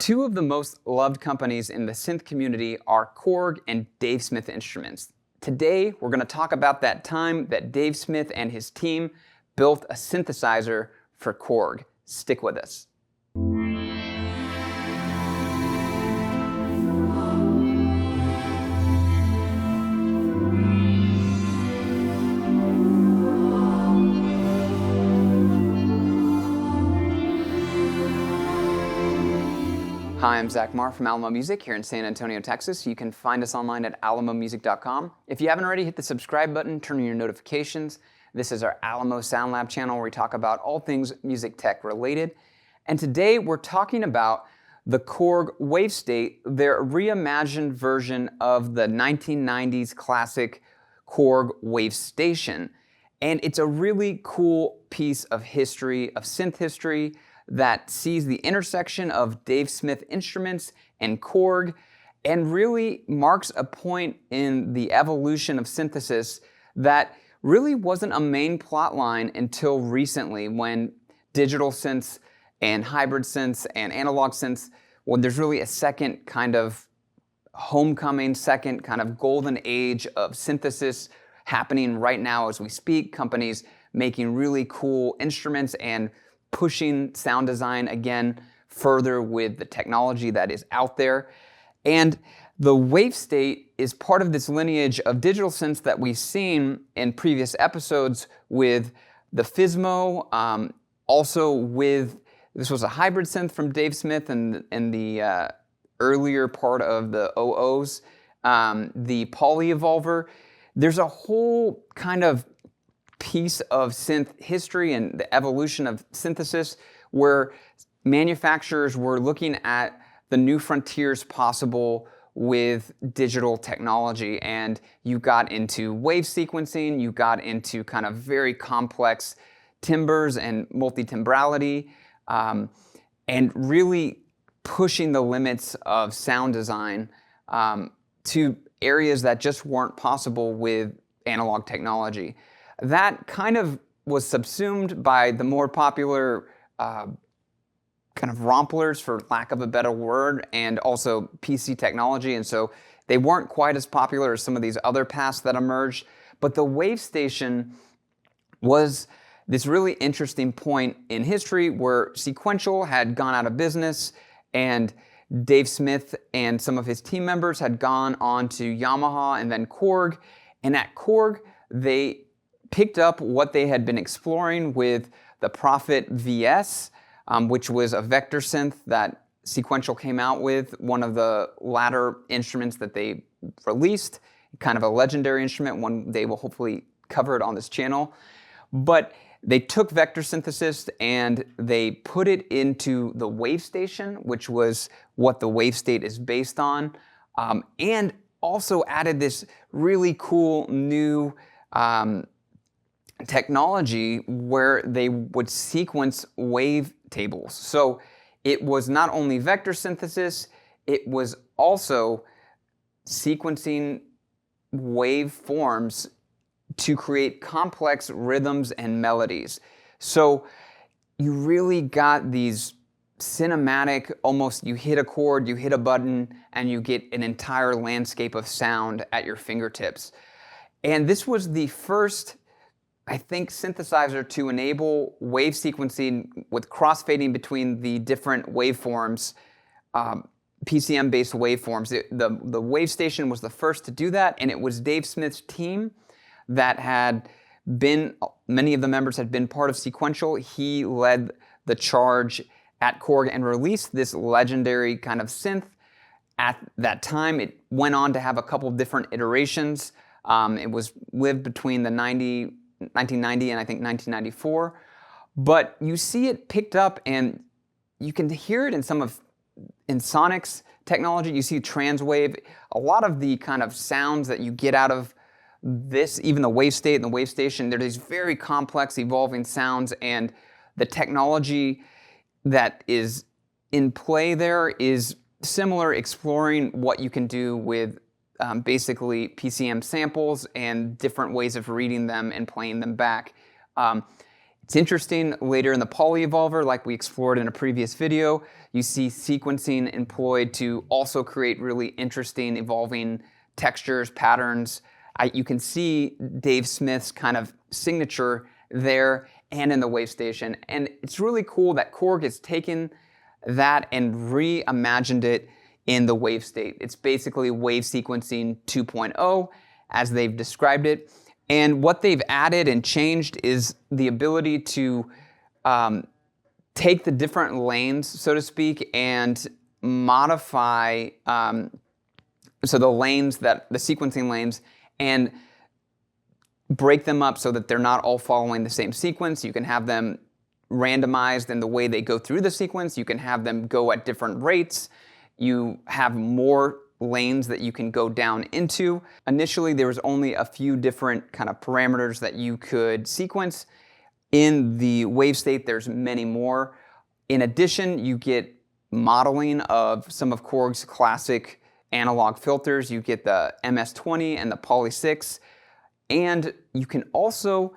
Two of the most loved companies in the synth community are Korg and Dave Smith Instruments. Today, we're going to talk about that time that Dave Smith and his team built a synthesizer for Korg. Stick with us. Hi, I'm Zach Marr from Alamo Music here in San Antonio, Texas. You can find us online at alamomusic.com. If you haven't already, hit the subscribe button, turn on your notifications. This is our Alamo Sound Lab channel where we talk about all things music tech related. And today we're talking about the Korg Wavestate, their reimagined version of the 1990s classic Korg Wavestation. And it's a really cool piece of history, of synth history, that sees the intersection of Dave Smith Instruments and Korg and really marks a point in the evolution of synthesis that really wasn't a main plot line until recently, when digital synths and hybrid synths and analog synths, when there's really a second kind of homecoming, second kind of golden age of synthesis happening right now as we speak. Companies making really cool instruments and pushing sound design again further with the technology that is out there. And the Wavestate is part of this lineage of digital synths that we've seen in previous episodes with the Fismo, also with, this was a hybrid synth from Dave Smith in the earlier part of the 00s, the Poly Evolver. There's a whole kind of piece of synth history and the evolution of synthesis where manufacturers were looking at the new frontiers possible with digital technology. And you got into wave sequencing, you got into kind of very complex timbres and multi-timbrality, and really pushing the limits of sound design to areas that just weren't possible with analog technology. That kind of was subsumed by the more popular kind of romplers, for lack of a better word, and also PC technology. And so they weren't quite as popular as some of these other paths that emerged. But the Wavestation was this really interesting point in history where Sequential had gone out of business and Dave Smith and some of his team members had gone on to Yamaha and then Korg. And at Korg, they picked up what they had been exploring with the Prophet VS, which was a vector synth that Sequential came out with, one of the latter instruments that they released, kind of a legendary instrument. One day we'll hopefully cover it on this channel. But they took vector synthesis and they put it into the Wavestation, which was what the Wavestate is based on, and also added this really cool new technology where they would sequence wave tables. So it was not only vector synthesis, it was also sequencing wave forms to create complex rhythms and melodies. So you really got these cinematic, almost you hit a chord, you hit a button, and you get an entire landscape of sound at your fingertips. And this was the first, I think, synthesizer to enable wave sequencing with crossfading between the different waveforms, PCM-based waveforms. The Wavestation was the first to do that, and it was Dave Smith's team that had been, many of the members had been part of Sequential. He led the charge at Korg and released this legendary kind of synth. At that time, it went on to have a couple different iterations. It was lived between the 1990 and I think 1994, but you see it picked up and you can hear it in Sonic's technology. You see Transwave, a lot of the kind of sounds that you get out of this, even the Wavestate and the Wavestation, they're these very complex evolving sounds, and the technology that is in play there is similar, exploring what you can do with basically PCM samples and different ways of reading them and playing them back. It's interesting, later in the polyevolver, like we explored in a previous video, you see sequencing employed to also create really interesting evolving textures, patterns. You can see Dave Smith's kind of signature there and in the Wavestation. And it's really cool that Korg has taken that and reimagined it in the Wavestate. It's basically wave sequencing 2.0 as they've described it. And what they've added and changed is the ability to take the different lanes, so to speak, and modify so the sequencing lanes, and break them up so that they're not all following the same sequence. You can have them randomized in the way they go through the sequence. You can have them go at different rates. You have more lanes that you can go down into. Initially, there was only a few different kind of parameters that you could sequence. In the Wavestate, there's many more. In addition, you get modeling of some of Korg's classic analog filters. You get the MS-20 and the Poly-6, and you can also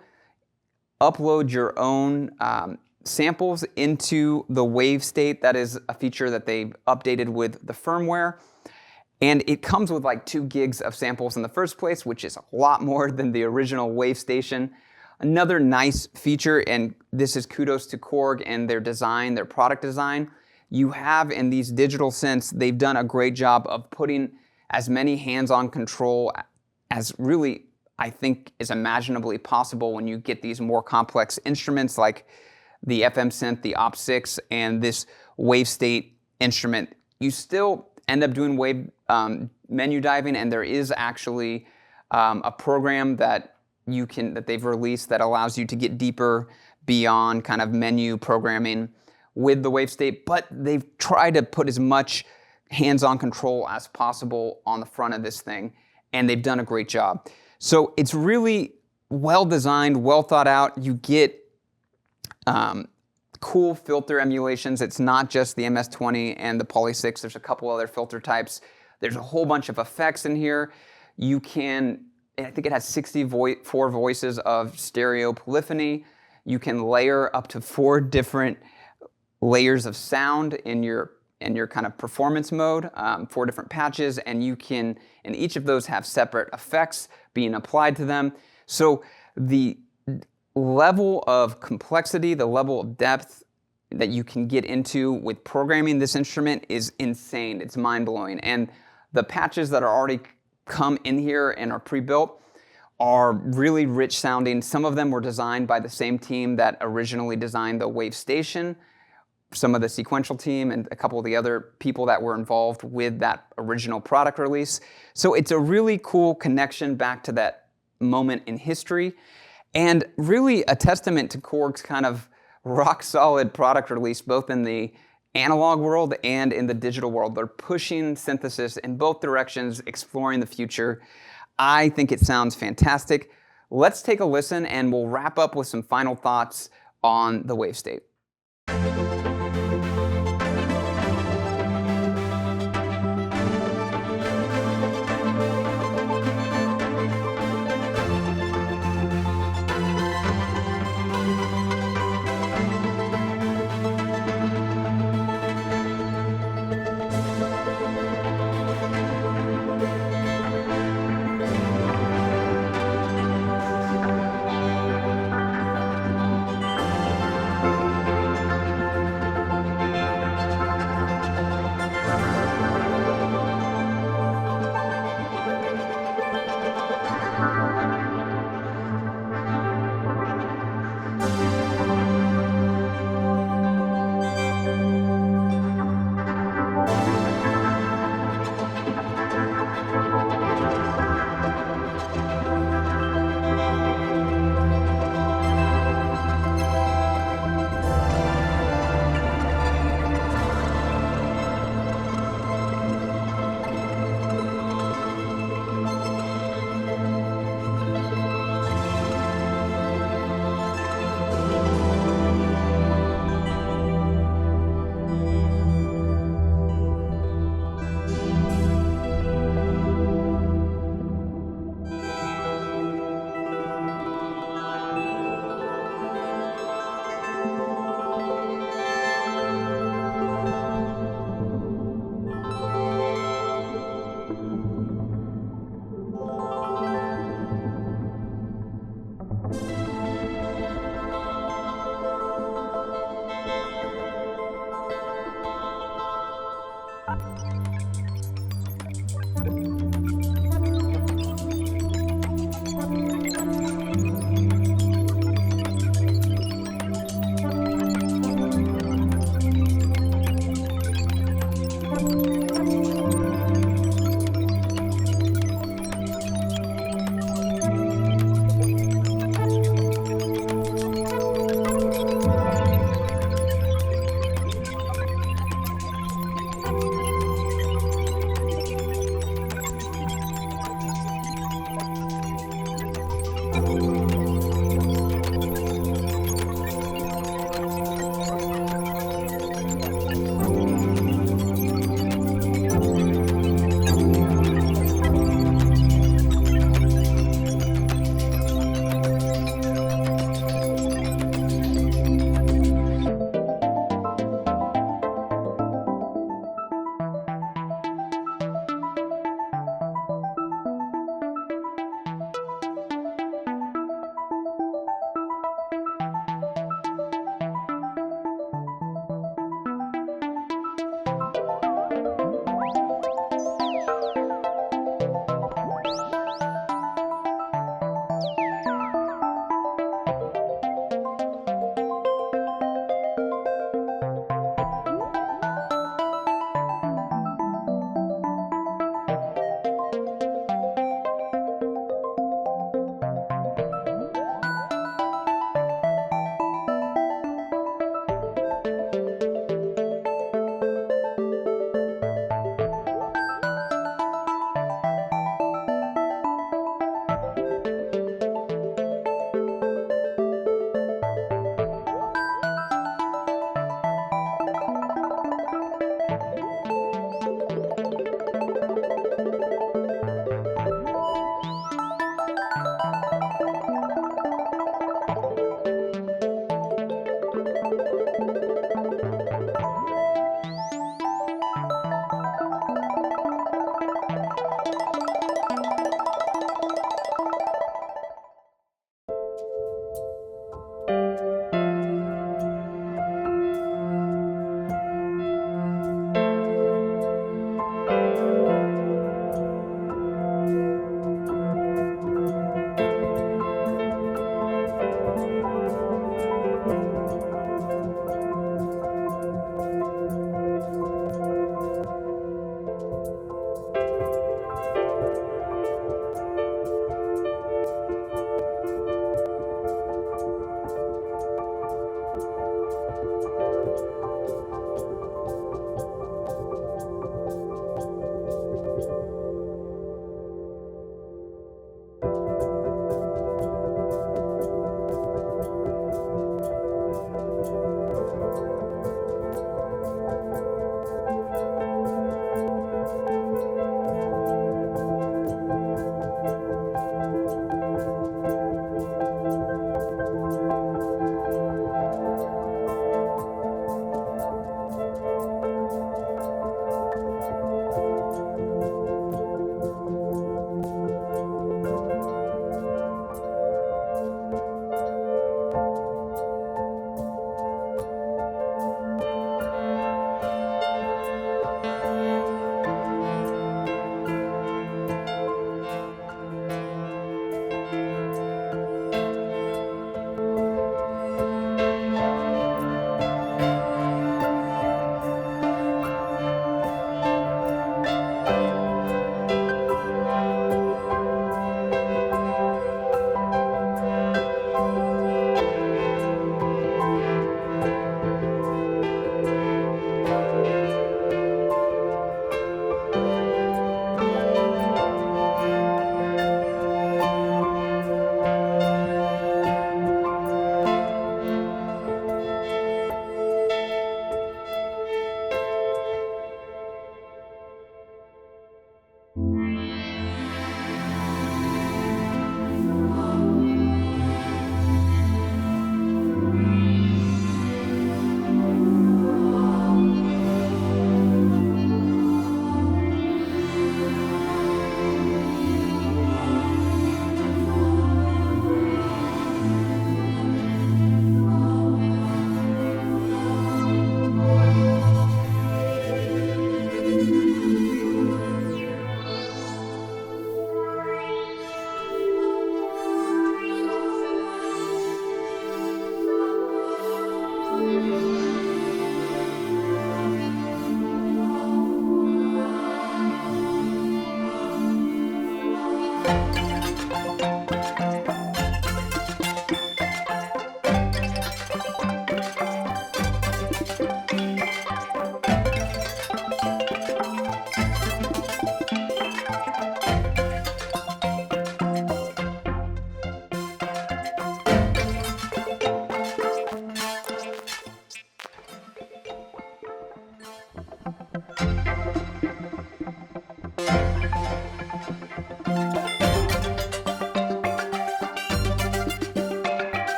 upload your own samples into the Wavestate. That is a feature that they've updated with the firmware. And it comes with like 2 gigs of samples in the first place, which is a lot more than the original Wavestation. Another nice feature, and this is kudos to Korg and their design, their product design, you have in these digital synths, they've done a great job of putting as many hands-on control as really, I think, is imaginably possible when you get these more complex instruments like the FM synth, the Op6, and this Wavestate instrument. You still end up doing wave menu diving, and there is actually a program that they've released that allows you to get deeper beyond kind of menu programming with the Wavestate, but they've tried to put as much hands-on control as possible on the front of this thing, and they've done a great job. So it's really well designed, well thought out. You get cool filter emulations. It's not just the MS-20 and the Poly-6. There's a couple other filter types. There's a whole bunch of effects in here. You can, I think it has 64 voices of stereo polyphony. You can layer up to 4 different layers of sound in your kind of performance mode, 4 different patches, and you can, and each of those have separate effects being applied to them. So the level of complexity, the level of depth that you can get into with programming this instrument is insane. It's mind-blowing. And the patches that are already come in here and are pre-built are really rich sounding. Some of them were designed by the same team that originally designed the Wavestation, some of the sequential team, and a couple of the other people that were involved with that original product release. So it's a really cool connection back to that moment in history, and really a testament to Korg's kind of rock solid product release, both in the analog world and in the digital world. They're pushing synthesis in both directions, exploring the future. I think it sounds fantastic. Let's take a listen, and we'll wrap up with some final thoughts on the Wavestate.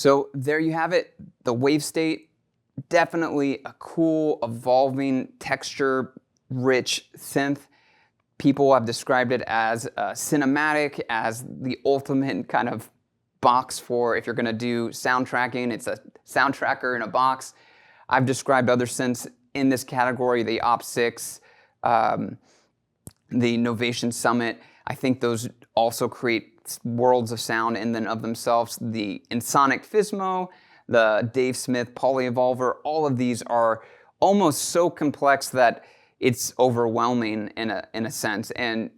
So there you have it, the Wavestate. Definitely a cool, evolving, texture-rich synth. People have described it as cinematic, as the ultimate kind of box for if you're going to do sound tracking. It's a sound tracker in a box. I've described other synths in this category, the Op6, the Novation Summit. I think those also create worlds of sound in and of themselves. The Ensoniq Fismo, the Dave Smith Polyevolver, all of these are almost so complex that it's overwhelming in a sense. And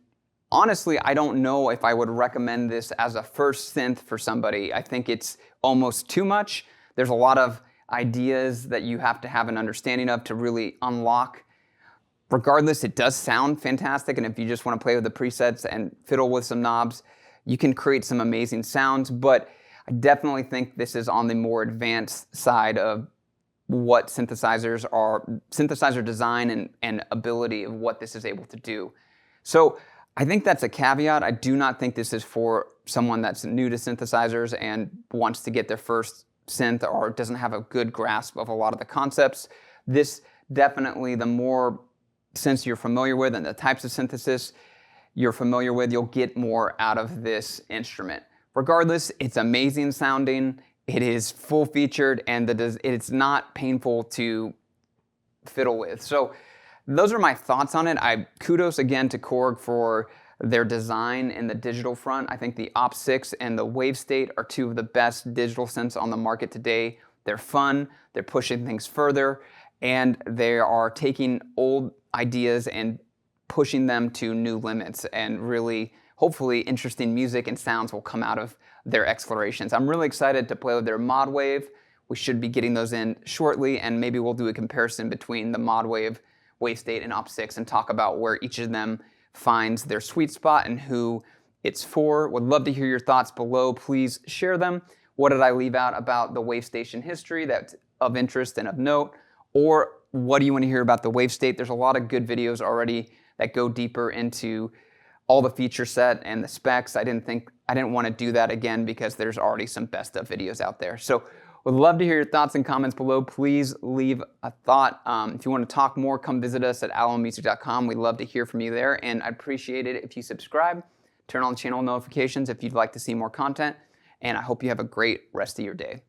honestly, I don't know if I would recommend this as a first synth for somebody. I think it's almost too much. There's a lot of ideas that you have to have an understanding of to really unlock. Regardless, it does sound fantastic, and if you just want to play with the presets and fiddle with some knobs, you can create some amazing sounds, but I definitely think this is on the more advanced side of what synthesizers are, synthesizer design and ability of what this is able to do. So I think that's a caveat. I do not think this is for someone that's new to synthesizers and wants to get their first synth or doesn't have a good grasp of a lot of the concepts. This definitely, the more synths you're familiar with and the types of synthesis you're familiar with, you'll get more out of this instrument. Regardless, it's amazing sounding, it is full featured, and it's not painful to fiddle with. So those are my thoughts on it. Kudos again to Korg for their design in the digital front. I think the Op6 and the Wavestate are two of the best digital synths on the market today. They're fun, they're pushing things further, and they are taking old ideas and pushing them to new limits, and really, hopefully, interesting music and sounds will come out of their explorations. I'm really excited to play with their Mod Wave. We should be getting those in shortly, and maybe we'll do a comparison between the Mod Wave, Wavestate, and Op6 and talk about where each of them finds their sweet spot and who it's for. Would love to hear your thoughts below. Please share them. What did I leave out about the Wavestation history that's of interest and of note? Or what do you want to hear about the Wavestate? There's a lot of good videos already that go deeper into all the feature set and the specs. I didn't want to do that again because there's already some best of videos out there. So would love to hear your thoughts and comments below. Please leave a thought. If you want to talk more, come visit us at alamomusic.com. We'd love to hear from you there, and I'd appreciate it if you subscribe, turn on channel notifications if you'd like to see more content, and I hope you have a great rest of your day.